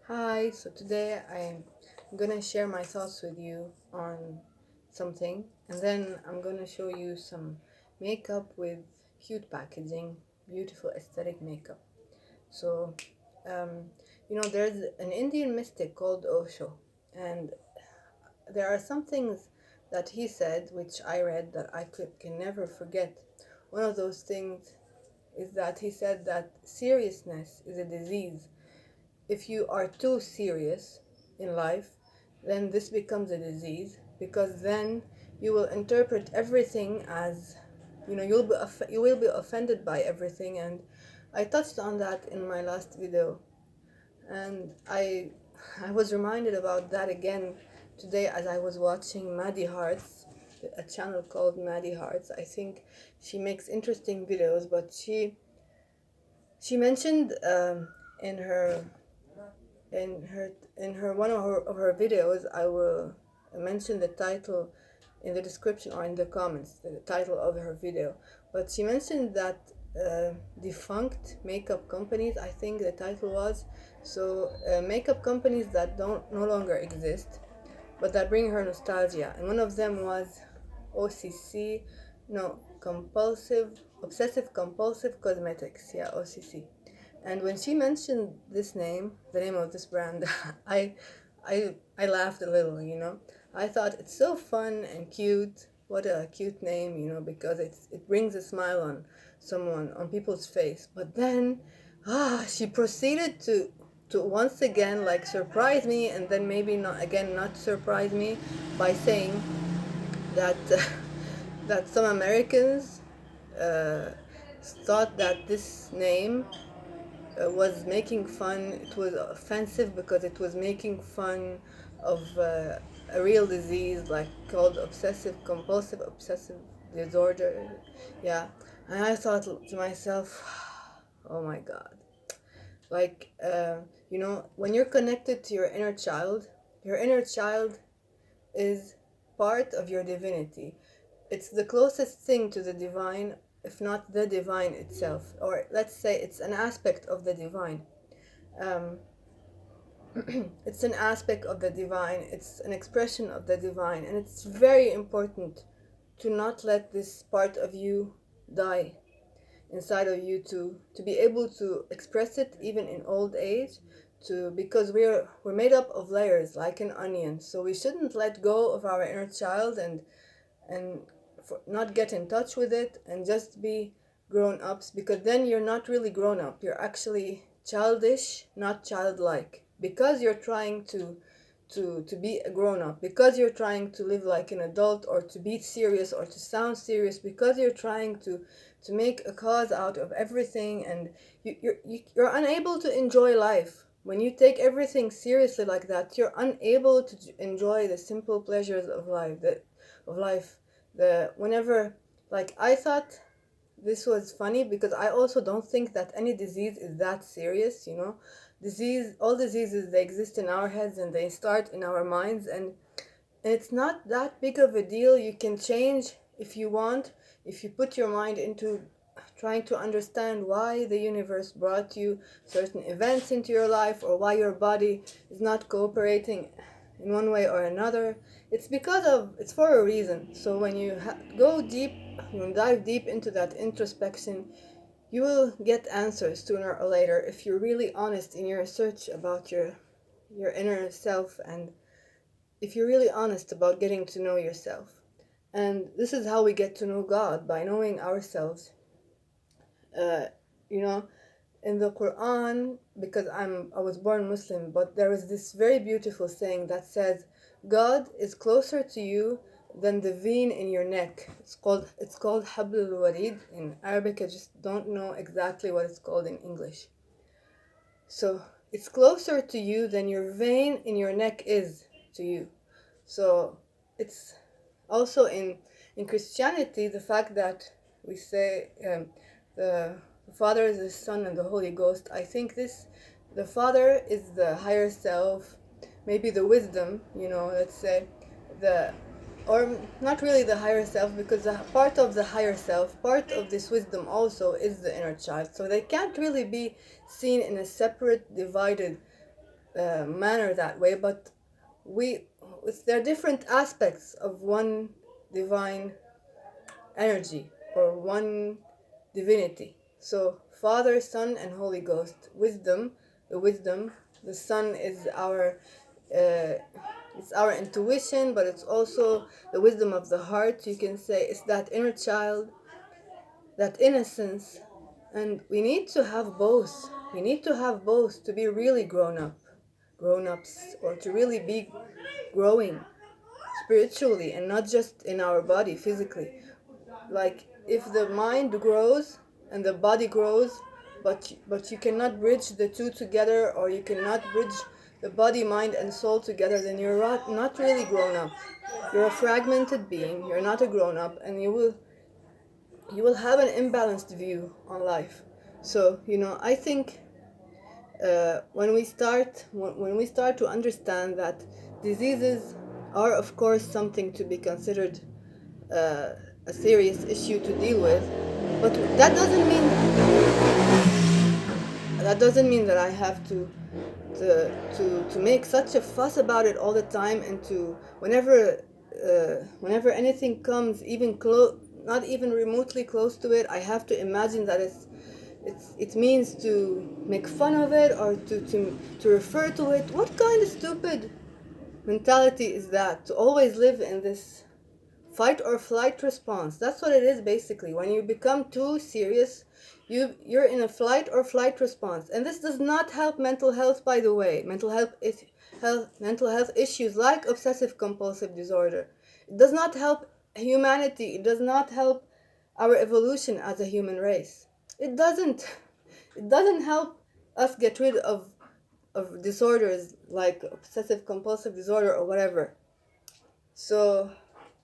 Hi, so today I'm gonna share my thoughts with you on something, and then I'm gonna show you some makeup with cute packaging, beautiful aesthetic makeup. So, um, there's an Indian mystic called Osho, and there are some things that he said which I read that can never forget. One of those things is that he said that seriousness is a disease. If you are too serious in life, then this becomes a disease, because then you will interpret everything as, you will be offended by everything. And I touched on that in my last video, and I was reminded about that again today as I was watching Maddie Hearts, a channel called Maddie Hearts. I think she makes interesting videos, but she mentioned in her in her one of her videos. I will mention the title in the description or in the comments, the title of her video. But she mentioned that defunct makeup companies, I think the title was. So makeup companies that don't no longer exist, but that bring her nostalgia. And one of them was OCC, no, compulsive obsessive compulsive cosmetics, yeah, OCC. And when she mentioned this name, the name of this brand, I, I laughed a little. I thought it's so fun and cute. What a cute name, because it brings a smile on on people's face. But then, she proceeded to once again like surprise me, and then maybe not surprise me by saying that that some Americans uh, thought that this name was making fun. It was offensive because it was making fun of a real disease like called obsessive compulsive obsessive disorder. Yeah, and I thought to myself, oh my God, like when you're connected to your inner child is part of your divinity. It's the closest thing to the divine, if not the divine itself, or let's say it's an aspect of the divine. Um, it's an aspect of the divine, it's an expression of the divine, and it's very important to not let this part of you die inside of you, to be able to express it even in old age, to because we're made up of layers like an onion. So we shouldn't let go of our inner child and not get in touch with it and just be grown ups, because then you're not really grown up, you're actually childish, not childlike, because you're trying to be a grown up, because you're trying to live like an adult, or to be serious or to sound serious, because you're trying to make a cause out of everything. And you're unable to enjoy life when you take everything seriously like that. You're unable to enjoy the simple pleasures of life. The whenever Like, I thought this was funny because I also don't think that any disease is that serious. All diseases, they exist in our heads and they start in our minds, and it's not that big of a deal. You can change if you want, if you put your mind into trying to understand why the universe brought you certain events into your life, or why your body is not cooperating in one way or another. It's for a reason. So when you go deep, you dive deep into that introspection, you will get answers sooner or later if you're really honest in your search about your inner self, and if you're really honest about getting to know yourself. And this is how we get to know God, by knowing ourselves. Uh, you know, in the Quran, because I was born Muslim, but there is this very beautiful saying that says, God is closer to you than the vein in your neck. It's called Hablul Warid in Arabic. I just don't know exactly what it's called in English. So it's closer to you than your vein in your neck is to you. So it's also in Christianity, the fact that we say the Father is the Son and the Holy Ghost. I think the Father is the higher self, maybe the wisdom, let's say, the or not really the higher self, because part of the higher self, part of this wisdom also is the inner child. So they can't really be seen in a separate, divided manner that way, but there are different aspects of one divine energy or one divinity. So Father, Son, and Holy Ghost. Wisdom. The Son is our it's our intuition, but it's also the wisdom of the heart. You can say it's that inner child, that innocence, and we need to have both. We need to have both to be really grown ups, or to really be growing spiritually and not just in our body physically. Like if the mind grows and the body grows, but you cannot bridge the two together, or you cannot bridge the body, mind, and soul together, then you're not really grown up. You're a fragmented being. You're not a grown up, and you will have an imbalanced view on life. So I think when we start to understand that diseases are of course something to be considered a serious issue to deal with, but that doesn't mean that I have to make such a fuss about it all the time, and to whenever anything comes even close, not even remotely close to it, I have to imagine that it means to make fun of it, or to refer to it. What kind of stupid mentality is that, to always live in this fight or flight response? That's what it is basically. When you become too serious, you're in a flight or flight response, and this does not help mental health, by the way. Mental health issues like obsessive compulsive disorder, it does not help humanity. It does not help our evolution as a human race. It doesn't help us get rid of disorders like obsessive compulsive disorder or whatever. So,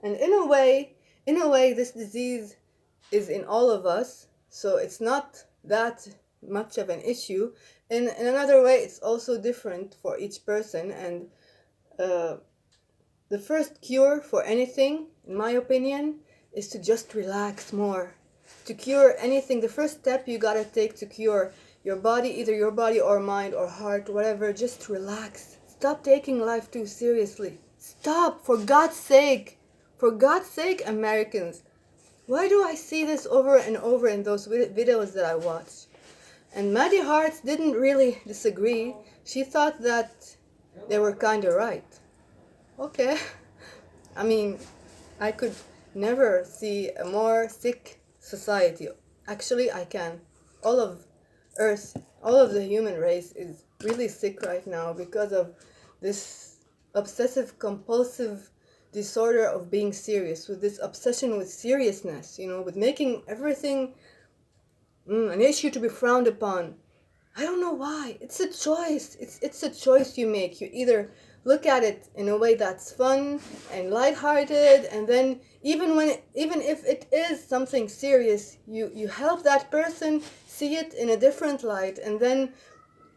and in a way, this disease is in all of us, so it's not that much of an issue. In another way, it's also different for each person, and uh, the first cure for anything, in my opinion, is to just relax more. To cure anything, the first step you gotta take to cure your body, either your body or mind or heart, whatever, just relax. Stop taking life too seriously. Stop, for God's sake. For God's sake, Americans. Why do I see this over and over in those videos that I watch? And Maddie Hart didn't really disagree. She thought that they were kind of right. Okay. I mean, I could never see a more sick society. Actually, I can. All of Earth, all of the human race is really sick right now because of this obsessive compulsive disorder of being serious, with this obsession with seriousness, with making everything an issue to be frowned upon. I don't know why. It's a choice. It's a choice you make. You either look at it in a way that's fun and lighthearted, and then even if it is something serious, you help that person see it in a different light, and then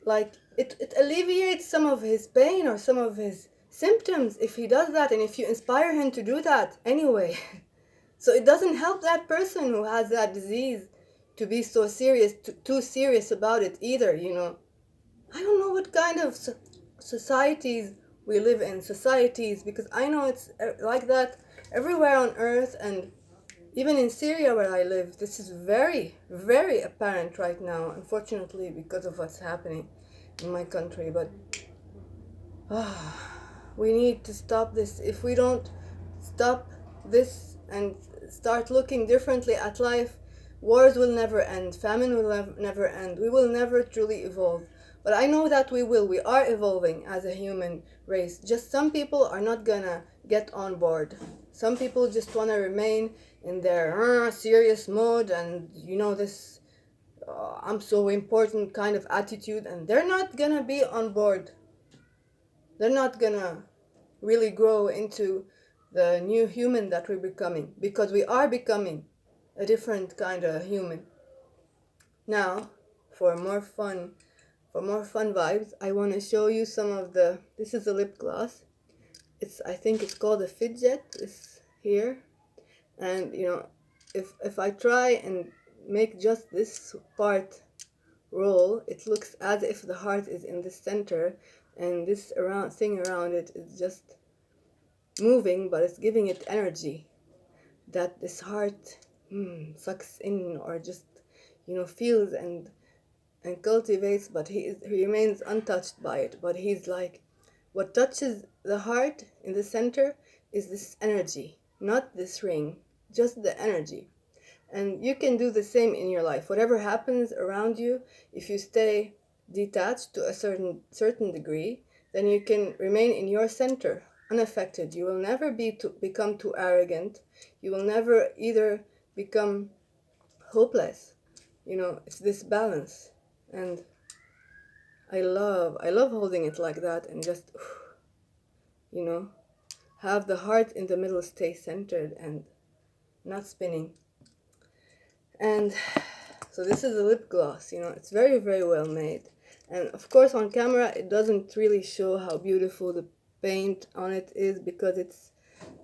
like it alleviates some of his pain or some of his symptoms if he does that, and if you inspire him to do that anyway. So it doesn't help that person who has that disease to be so serious, too serious about it either. I don't know what kind of societies we live in, because I know it's like that everywhere on earth, and even in Syria where I live, this is very, very apparent right now, unfortunately, because of what's happening in my country. But we need to stop this. If we don't stop this and start looking differently at life, wars will never end, famine will never end, we will never truly evolve. But I know that we will. We are evolving as a human race. Just some people are not gonna get on board. Some people just want to remain in their serious mode, and this I'm so important kind of attitude, and they're not gonna be on board. They're not gonna really grow into the new human that we're becoming, because we are becoming a different kind of human. Now, for more fun vibes, I want to show you this is a lip gloss. I think it's called a fidget. It's here. And if I try and make just this part roll, it looks as if the heart is in the center, and this thing around it is just moving, but it's giving it energy that this heart sucks in, or just feels and cultivates, but he remains untouched by it. But he's like, what touches the heart in the center is this energy, not this ring, just the energy. And you can do the same in your life. Whatever happens around you, if you stay detached to a certain degree, then you can remain in your center, unaffected. You will never become too arrogant. You will never either become hopeless. It's this balance. And I love holding it like that, and just you know have the heart in the middle stay centered and not spinning. And so this is a lip gloss. It's very, very well made. And of course on camera it doesn't really show how beautiful the paint on it is, because it's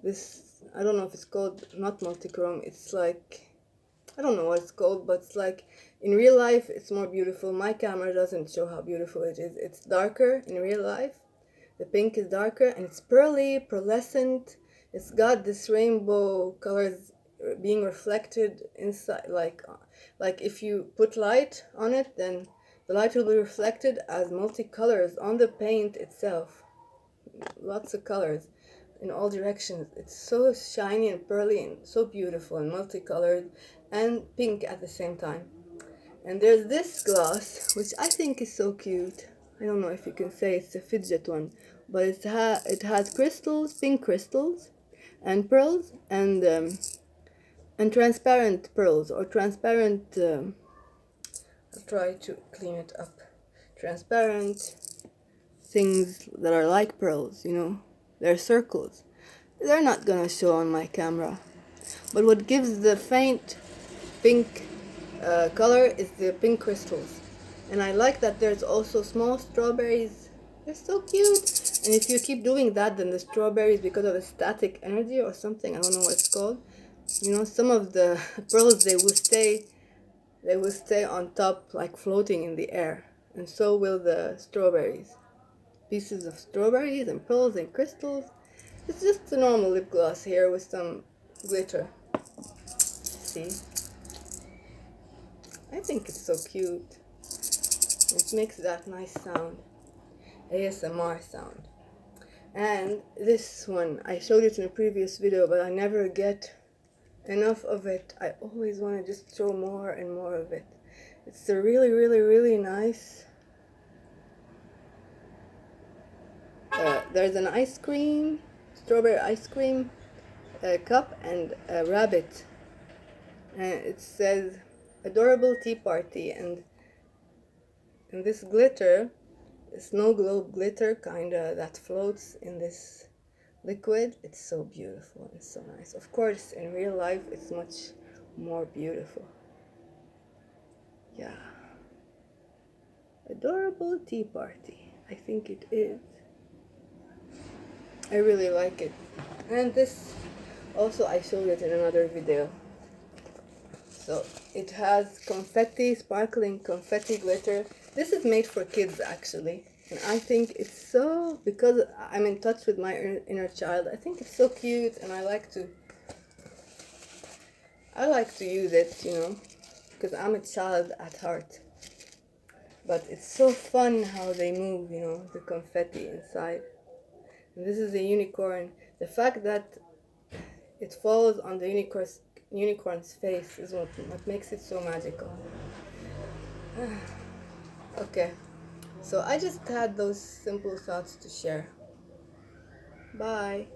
this, I don't know if it's called, not multichrome, it's like, I don't know what it's called, but it's like, in real life it's more beautiful. My camera doesn't show how beautiful it is. It's darker in real life. The pink is darker, and it's pearly, pearlescent. It's got this rainbow colors being reflected inside, like if you put light on it, then the light will be reflected as multicolors on the paint itself. Lots of colors in all directions. It's so shiny and pearly and so beautiful and multicolored and pink at the same time. And there's this gloss, which I think is so cute. I don't know if you can say it's a fidget one, but it has crystals, pink crystals, and pearls, and transparent pearls, or transparent. I'll try to clean it up. Transparent things that are like pearls. They're circles. They're not gonna show on my camera, but what gives the faint pink color is the pink crystals. And I like that there's also small strawberries. They're so cute. And if you keep doing that, then the strawberries, because of the static energy or something, I don't know what it's called, some of the pearls, they will stay on top, like floating in the air. And so will the strawberries. Pieces of strawberries and pearls and crystals. It's just a normal lip gloss here with some glitter. See? I think it's so cute. It makes that nice sound, ASMR sound. And this one, I showed it in a previous video, but I never get enough of it. I always want to just show more and more of it. It's a really, really, really nice. There's an ice cream, strawberry ice cream cup, and a rabbit. And it says adorable tea party, and this glitter, snow globe glitter kinda, that floats in this liquid. It's so beautiful and so nice. Of course in real life it's much more beautiful. Yeah, adorable tea party, I think it is. I really like it. And this also, I showed it in another video. So it has confetti, sparkling confetti glitter. This is made for kids actually, and I think it's so, because I'm in touch with my inner child, I think it's so cute, and I like to use it, because I'm a child at heart. But it's so fun how they move, the confetti inside. And this is a unicorn. The fact that it falls on the unicorn's face is what makes it so magical. Okay, so I just had those simple thoughts to share. Bye.